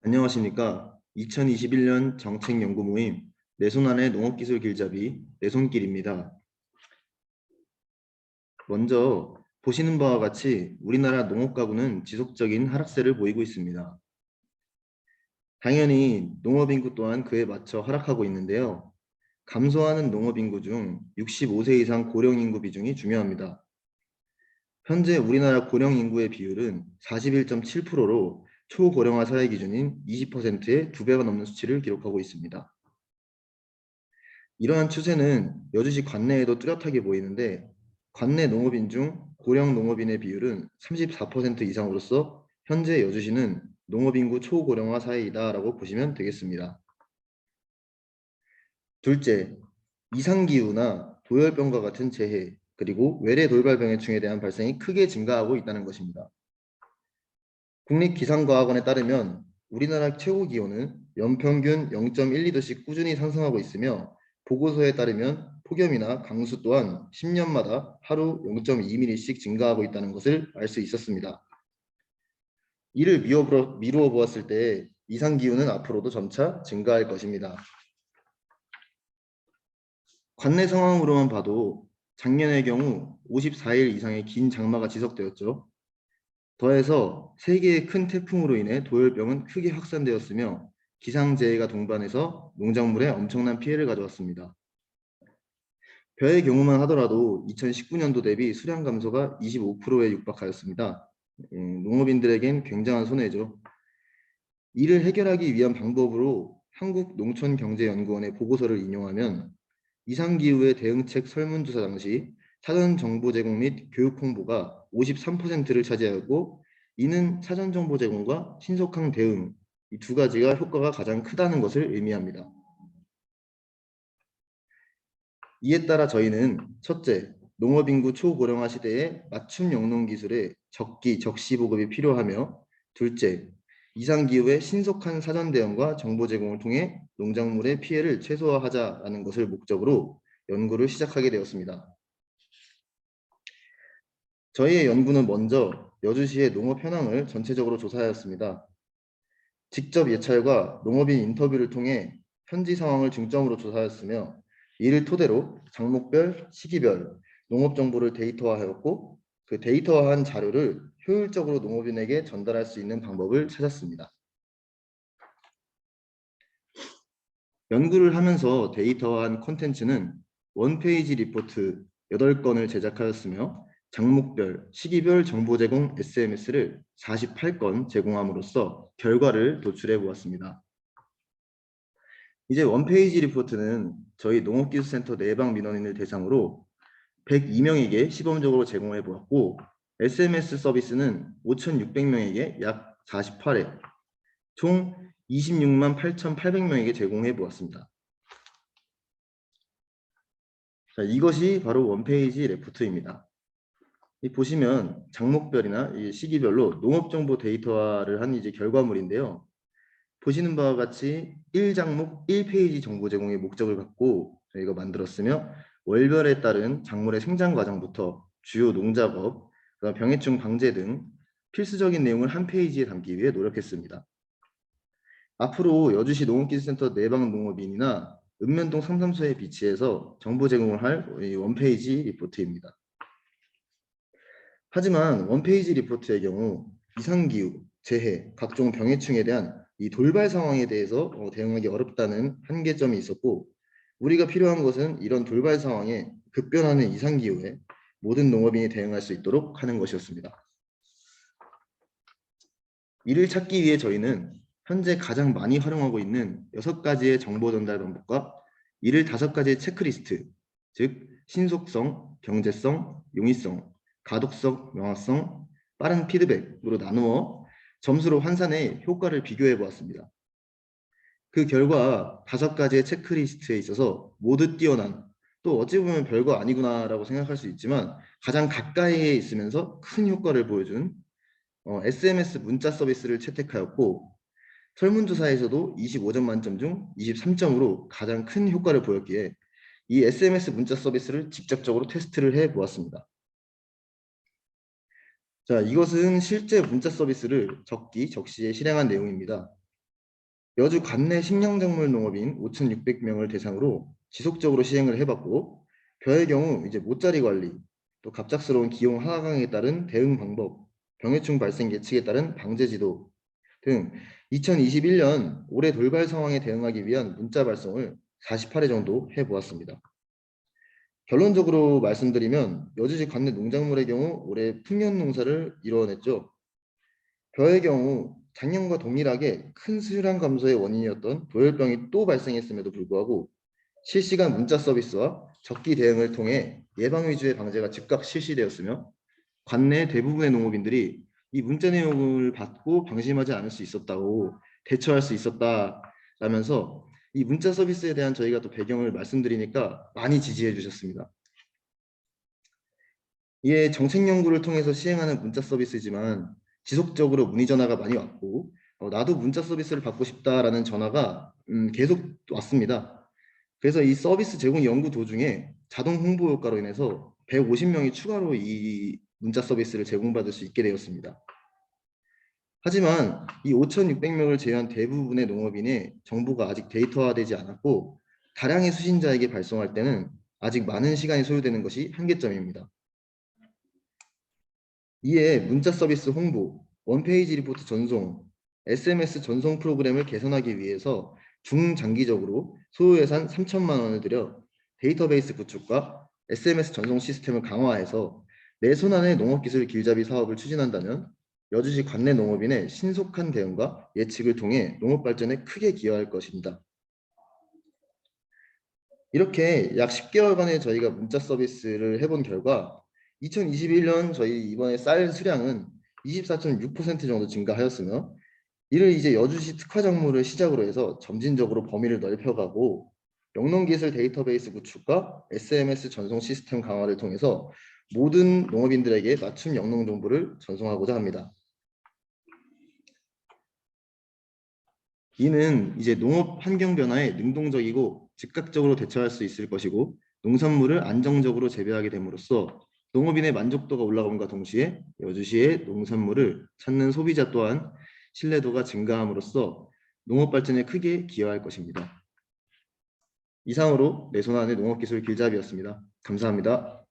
안녕하십니까. 2021년 정책연구 모임 내 손 안의 농업기술 길잡이 내 손길입니다. 먼저 보시는 바와 같이 우리나라 농업가구는 지속적인 하락세를 보이고 있습니다. 당연히 농업인구 또한 그에 맞춰 하락하고 있는데요. 감소하는 농업인구 중 65세 이상 고령인구 비중이 중요합니다. 현재 우리나라 고령인구의 비율은 41.7%로 초고령화 사회 기준인 20%의 2배가 넘는 수치를 기록하고 있습니다. 이러한 추세는 여주시 관내에도 뚜렷하게 보이는데 관내 농업인 중 고령 농업인의 비율은 34% 이상으로서 현재 여주시는 농업인구 초고령화 사회이다라고 보시면 되겠습니다. 둘째, 이상기후나 도열병과 같은 재해 그리고 외래 돌발병해충에 대한 발생이 크게 증가하고 있다는 것입니다. 국립기상과학원에 따르면 우리나라 최고기온은 연평균 0.12도씩 꾸준히 상승하고 있으며 보고서에 따르면 폭염이나 강수 또한 10년마다 하루 0.2mm씩 증가하고 있다는 것을 알 수 있었습니다. 이를 미루어 보았을 때 이상기후는 앞으로도 점차 증가할 것입니다. 관내 상황으로만 봐도 작년의 경우 54일 이상의 긴 장마가 지속되었죠. 더해서 3개의 큰 태풍으로 인해 도열병은 크게 확산되었으며 기상재해가 동반해서 농작물에 엄청난 피해를 가져왔습니다. 벼의 경우만 하더라도 2019년도 대비 수량 감소가 25%에 육박하였습니다. 농업인들에겐 굉장한 손해죠. 이를 해결하기 위한 방법으로 한국농촌경제연구원의 보고서를 인용하면 이상기후의 대응책 설문조사 당시 사전 정보 제공 및 교육 홍보가 53%를 차지하였고 이는 사전 정보 제공과 신속한 대응 이 두 가지가 효과가 가장 크다는 것을 의미합니다. 이에 따라 저희는 첫째, 농업인구 초고령화 시대에 맞춤 영농 기술의 적기, 적시 보급이 필요하며 둘째, 이상기후의 신속한 사전 대응과 정보 제공을 통해 농작물의 피해를 최소화하자라는 것을 목적으로 연구를 시작하게 되었습니다. 저희의 연구는 먼저 여주시의 농업 현황을 전체적으로 조사하였습니다. 직접 예찰과 농업인 인터뷰를 통해 현지 상황을 중점으로 조사하였으며 이를 토대로 작목별, 시기별 농업 정보를 데이터화하였고 그 데이터화한 자료를 효율적으로 농업인에게 전달할 수 있는 방법을 찾았습니다. 연구를 하면서 데이터화한 콘텐츠는 원페이지 리포트 8건을 제작하였으며 장목별, 시기별 정보 제공 SMS를 48건 제공함으로써 결과를 도출해 보았습니다. 이제 원페이지 리포트는 저희 농업기술센터 내방 민원인을 대상으로 102명에게 시범적으로 제공해 보았고 SMS 서비스는 5,600명에게 약 48회, 총 26만 8,800명에게 제공해 보았습니다. 자, 이것이 바로 원페이지 레포트입니다. 보시면 장목별이나 시기별로 농업정보 데이터화를 한 이제 결과물인데요. 보시는 바와 같이 1장목 1페이지 정보 제공의 목적을 갖고 저희가 만들었으며 월별에 따른 작물의 생장 과정부터 주요 농작업, 병해충 방제 등 필수적인 내용을 한 페이지에 담기 위해 노력했습니다. 앞으로 여주시 농업기술센터 내방 농업인이나 읍면동 상담소에 비치해서 정보 제공을 할 원페이지 리포트입니다. 하지만 원페이지 리포트의 경우 이상기후, 재해, 각종 병해충에 대한 이 돌발 상황에 대해서 대응하기 어렵다는 한계점이 있었고 우리가 필요한 것은 이런 돌발 상황에 급변하는 이상기후에 모든 농업인이 대응할 수 있도록 하는 것이었습니다. 이를 찾기 위해 저희는 현재 가장 많이 활용하고 있는 6가지의 정보 전달 방법과 이를 5가지의 체크리스트, 즉 신속성, 경제성, 용이성, 가독성, 명확성, 빠른 피드백으로 나누어 점수로 환산해 효과를 비교해 보았습니다. 그 결과 5가지의 체크리스트에 있어서 모두 뛰어난 또 어찌 보면 별거 아니구나라고 생각할 수 있지만 가장 가까이에 있으면서 큰 효과를 보여준 SMS 문자 서비스를 채택하였고 설문조사에서도 25점 만점 중 23점으로 가장 큰 효과를 보였기에 이 SMS 문자 서비스를 직접적으로 테스트를 해보았습니다. 자, 이것은 실제 문자 서비스를 적기, 적시에 실행한 내용입니다. 여주 관내 식량작물 농업인 5,600명을 대상으로 지속적으로 시행을 해봤고, 벼의 경우 이제 모짜리 관리, 또 갑작스러운 기온 하강에 따른 대응 방법, 병해충 발생 예측에 따른 방제 지도 등 2021년 올해 돌발 상황에 대응하기 위한 문자 발송을 48회 정도 해보았습니다. 결론적으로 말씀드리면 여주시 관내 농작물의 경우 올해 풍년 농사를 이뤄냈죠. 벼의 경우 작년과 동일하게 큰 수량 감소의 원인이었던 도열병이 또 발생했음에도 불구하고 실시간 문자 서비스와 적기 대응을 통해 예방 위주의 방제가 즉각 실시되었으며 관내 대부분의 농업인들이 이 문자 내용을 받고 방심하지 않을 수 있었다고 대처할 수 있었다라면서 이 문자 서비스에 대한 저희가 또 배경을 말씀드리니까 많이 지지해 주셨습니다. 이에 정책 연구를 통해서 시행하는 문자 서비스지만 지속적으로 문의 전화가 많이 왔고 나도 문자 서비스를 받고 싶다라는 전화가 계속 왔습니다. 그래서 이 서비스 제공 연구 도중에 자동 홍보 효과로 인해서 150명이 추가로 이 문자 서비스를 제공받을 수 있게 되었습니다. 하지만 이 5,600명을 제외한 대부분의 농업인의 정보가 아직 데이터화되지 않았고 다량의 수신자에게 발송할 때는 아직 많은 시간이 소요되는 것이 한계점입니다. 이에 문자 서비스 홍보, 원페이지 리포트 전송, SMS 전송 프로그램을 개선하기 위해서 중장기적으로 소요 예산 3천만 원을 들여 데이터베이스 구축과 SMS 전송 시스템을 강화해서 내 손안의 농업기술 길잡이 사업을 추진한다면 여주시 관내 농업인의 신속한 대응과 예측을 통해 농업 발전에 크게 기여할 것입니다. 이렇게 약 10개월간의 저희가 문자 서비스를 해본 결과 2021년 저희 이번에 쌀 수량은 24.6% 정도 증가하였으며 이를 이제 여주시 특화작물을 시작으로 해서 점진적으로 범위를 넓혀가고 영농기술 데이터베이스 구축과 SMS 전송 시스템 강화를 통해서 모든 농업인들에게 맞춤 영농 정보를 전송하고자 합니다. 이는 이제 농업 환경 변화에 능동적이고 즉각적으로 대처할 수 있을 것이고 농산물을 안정적으로 재배하게 됨으로써 농업인의 만족도가 올라감과 동시에 여주시의 농산물을 찾는 소비자 또한 신뢰도가 증가함으로써 농업 발전에 크게 기여할 것입니다. 이상으로 내 손안의 농업기술 길잡이였습니다. 감사합니다.